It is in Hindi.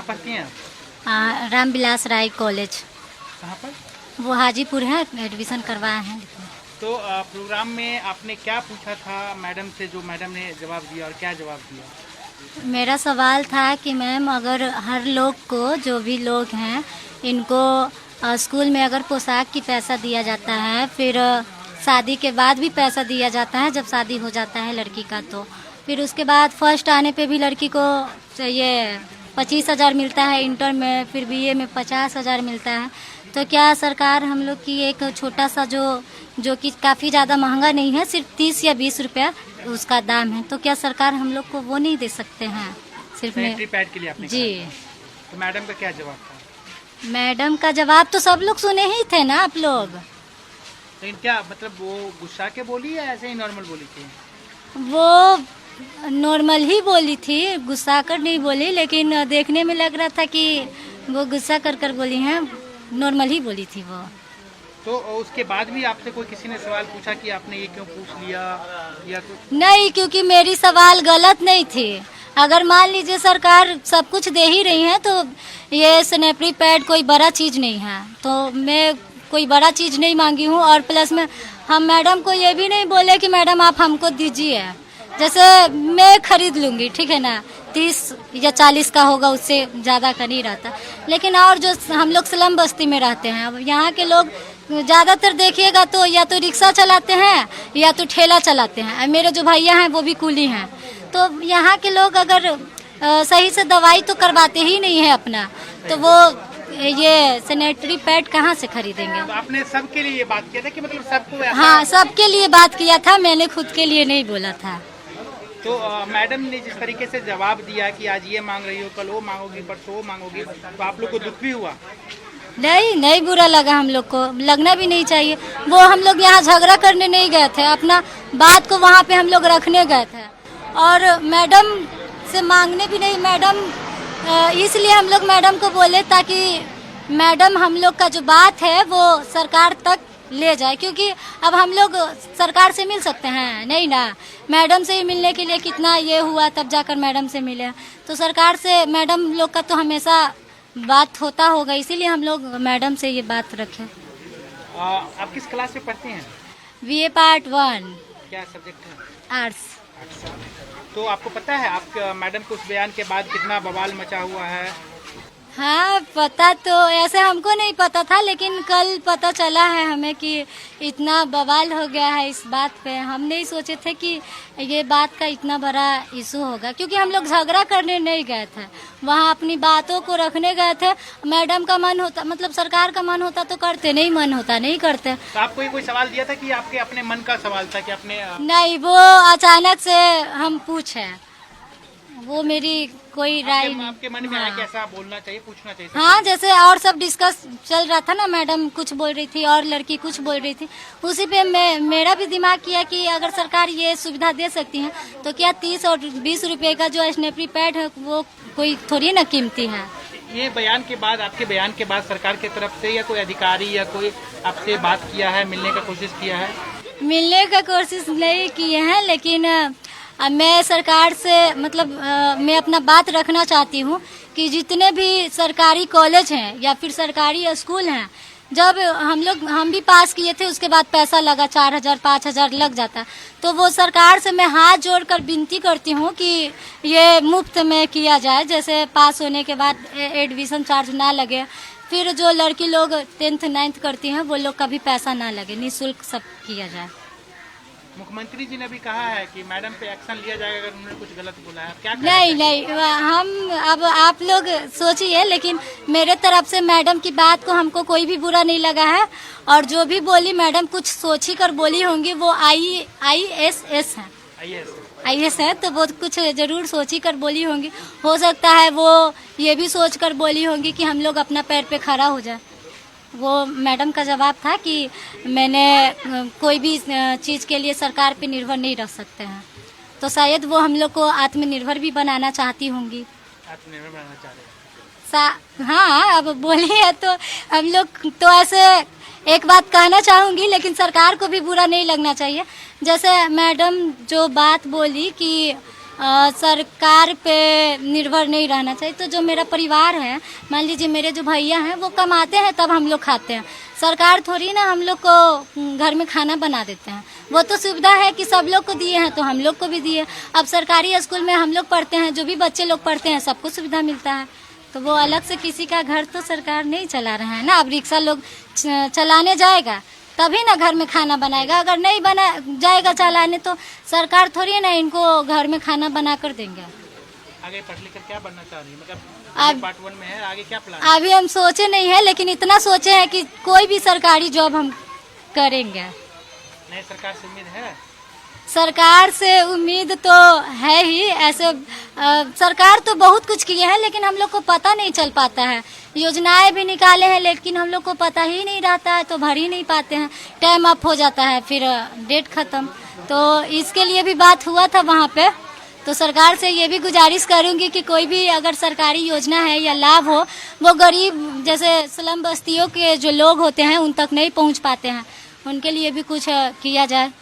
पढ़ती हैं आप? रामविलास राय कॉलेज, कहाँ पर? वो हाजीपुर है, एडमिशन करवाए हैं। तो प्रोग्राम में आपने क्या पूछा था मैडम से, जो मैडम ने जवाब दिया, और क्या जवाब दिया? मेरा सवाल था कि मैम, अगर हर लोग को, जो भी लोग हैं, इनको स्कूल में अगर पोशाक की पैसा दिया जाता है, फिर शादी के बाद भी पैसा दिया जाता है, जब शादी हो जाता है लड़की का, तो फिर उसके बाद फर्स्ट आने पे भी लड़की को ये 25,000 मिलता है, इंटर में फिर बीए में 50,000 मिलता है। तो क्या सरकार हम लोग की एक छोटा सा जो कि काफ़ी ज़्यादा महंगा नहीं है, सिर्फ 30 या 20 रुपया उसका दाम है, तो क्या सरकार हम लोग को वो नहीं दे सकते हैं? सिर्फ सैनिटरी पैड के लिए आपने जी। कहा। तो मैडम का क्या जवाब था? मैडम का जवाब तो सब लोग सुने ही थे ना आप लोग। लेकिन क्या मतलब वो गुस्सा के बोली या ऐसे ही नॉर्मल बोली थी? वो नॉर्मल ही बोली थी, गुस्सा कर नहीं बोली, लेकिन देखने में लग रहा था कि वो गुस्सा कर कर बोली हैं, नॉर्मल ही बोली थी वो। तो उसके बाद भी आपसे कोई किसी ने सवाल पूछा कि आपने ये क्यों पूछ लिया या कुछ? नहीं, क्योंकि मेरी सवाल गलत नहीं थी। अगर मान लीजिए सरकार सब कुछ दे ही रही है, तो ये सैनिटरी पैड कोई बड़ा चीज़ नहीं है, तो मैं कोई बड़ा चीज़ नहीं मांगी हूँ। और प्लस में हम मैडम को ये भी नहीं बोले कि मैडम आप हमको दीजिए, जैसे मैं खरीद लूँगी, ठीक है ना, 30 या 40 का होगा, उससे ज़्यादा का नहीं रहता। लेकिन और जो हम लोग स्लम बस्ती में रहते हैं, अब यहाँ के लोग ज़्यादातर देखिएगा तो या तो रिक्शा चलाते हैं या तो ठेला चलाते हैं। मेरे जो भैया हैं वो भी कूली हैं। तो यहाँ के लोग अगर सही से दवाई तो करवाते ही नहीं है अपना, तो वो ये सैनिटरी पैड कहाँ से खरीदेंगे? तो आपने सबके लिए ये बात किया था कि मतलब सबको ऐसा? हाँ, सबके लिए बात किया था, मैंने खुद के लिए नहीं बोला था। तो मैडम ने जिस तरीके से जवाब दिया कि आज ये मांग रही हो, कल वो मांगोगी, परसों वो मांगोगी, तो आप लोग को दुख भी हुआ? नहीं बुरा लगा, हम लोग को लगना भी नहीं चाहिए। वो हम लोग यहाँ झगड़ा करने नहीं गए थे, अपना बात को वहाँ पे हम लोग रखने गए थे, और मैडम से मांगने भी नहीं। मैडम इसलिए हम लोग मैडम को बोले ताकि मैडम हम लोग का जो बात है वो सरकार तक ले जाए, क्योंकि अब हम लोग सरकार से मिल सकते हैं नहीं ना। मैडम से ही मिलने के लिए कितना ये हुआ, तब जाकर मैडम से मिले। तो सरकार से मैडम लोग का तो हमेशा बात होता होगा, इसीलिए हम लोग मैडम से ये बात रखे। आप किस क्लास में पढ़ती हैं? BA part 1। क्या सब्जेक्ट है? आर्ट्स। तो आपको पता है आप मैडम के उस बयान के बाद कितना बवाल मचा हुआ है? हाँ, पता तो ऐसे हमको नहीं पता था, लेकिन कल पता चला है हमें कि इतना बवाल हो गया है इस बात पे। हम नहीं सोचे थे कि ये बात का इतना बड़ा इशू होगा, क्योंकि हम लोग झगड़ा करने नहीं गए थे, वहाँ अपनी बातों को रखने गए थे। मैडम का मन होता, मतलब सरकार का मन होता तो करते, नहीं मन होता नहीं करते। तो आपको ये कोई सवाल दिया था कि आपके अपने मन का सवाल था कि अपने? नहीं, वो अचानक से हम पूछे, वो मेरी कोई राय नहीं। आपके मन में आया कि ऐसा बोलना चाहिए, पूछना चाहिए? हाँ, जैसे और सब डिस्कस चल रहा था ना, मैडम कुछ बोल रही थी और लड़की कुछ बोल रही थी, उसी पे मेरा भी दिमाग किया कि अगर सरकार ये सुविधा दे सकती है तो क्या 30 और 20 रुपए का जो सैनिटरी पैड है वो कोई थोड़ी ना कीमती है। ये बयान के बाद, आपके बयान के बाद सरकार की तरफ से या कोई अधिकारी या कोई आपसे बात किया है, मिलने का कोशिश किया है? मिलने का कोशिश नहीं किए हैं, लेकिन मैं सरकार से मतलब मैं अपना बात रखना चाहती हूँ कि जितने भी सरकारी कॉलेज हैं या फिर सरकारी स्कूल हैं, जब हम भी पास किए थे, उसके बाद पैसा लगा 4,000 5,000 लग जाता, तो वो सरकार से मैं हाथ जोड़कर विनती करती हूँ कि ये मुफ्त में किया जाए, जैसे पास होने के बाद एडमिशन चार्ज ना लगे, फिर जो लड़की लोग 10th 9th करती हैं वो लोग का भी पैसा ना लगे, निःशुल्क सब किया जाए। मुख्यमंत्री जी ने भी कहा है कि मैडम पे एक्शन लिया जाएगा अगर उन्होंने कुछ गलत बोला है। क्या नहीं, हम अब आप लोग सोचिए, लेकिन मेरे तरफ से मैडम की बात को हमको कोई भी बुरा नहीं लगा है, और जो भी बोली मैडम कुछ सोची कर बोली होंगी, वो IAS है, IAS है, तो वो कुछ जरूर सोची कर बोली होंगी। हो सकता है वो ये भी सोच कर बोली होंगी कि हम लोग अपना पैर पे खड़ा हो जाए। वो मैडम का जवाब था कि मैंने कोई भी चीज़ के लिए सरकार पे निर्भर नहीं रह सकते हैं, तो शायद वो हम लोग को आत्मनिर्भर भी बनाना चाहती होंगी। आत्मनिर्भर बनाना चाह रहे हैं? हाँ, अब बोली है तो हम लोग तो ऐसे एक बात कहना चाहूँगी, लेकिन सरकार को भी बुरा नहीं लगना चाहिए। जैसे मैडम जो बात बोली कि सरकार पे निर्भर नहीं रहना चाहिए। तो जो मेरा परिवार है, मान लीजिए मेरे जो भैया हैं वो कमाते हैं तब हम लोग खाते हैं। सरकार थोड़ी ना हम लोग को घर में खाना बना देते हैं। वो तो सुविधा है कि सब लोग को दिए हैं तो हम लोग को भी दिए। अब सरकारी स्कूल में हम लोग पढ़ते हैं, जो भी बच्चे लोग पढ़ते हैं सबको सुविधा मिलता है। तो वो अलग से किसी का घर तो सरकार नहीं चला रहा है ना। अब रिक्शा लोग चलाने जाएगा तभी ना घर में खाना बनाएगा। अगर नहीं बना जाएगा चलाने तो सरकार थोड़ी ना इनको घर में खाना बना कर देंगे। आगे पढ़ लिख कर क्या बनना चाह रही है, मतलब अब पार्ट 1 में है, आगे क्या प्लान? अभी हम सोचे नहीं है, लेकिन इतना सोचे हैं कि कोई भी सरकारी जॉब हम करेंगे। नई सरकार से उम्मीद है? सरकार से उम्मीद तो है ही। ऐसे सरकार तो बहुत कुछ किए हैं लेकिन हम लोग को पता नहीं चल पाता है। योजनाएं भी निकाले हैं लेकिन हम लोग को पता ही नहीं रहता है तो भर ही नहीं पाते हैं। टाइम अप हो जाता है, फिर डेट खत्म। तो इसके लिए भी बात हुआ था वहाँ पे। तो सरकार से ये भी गुजारिश करूंगी कि कोई भी अगर सरकारी योजना है या लाभ हो, वो गरीब जैसे स्लम बस्तियों के जो लोग होते हैं उन तक नहीं पहुँच पाते हैं, उनके लिए भी कुछ किया जाए।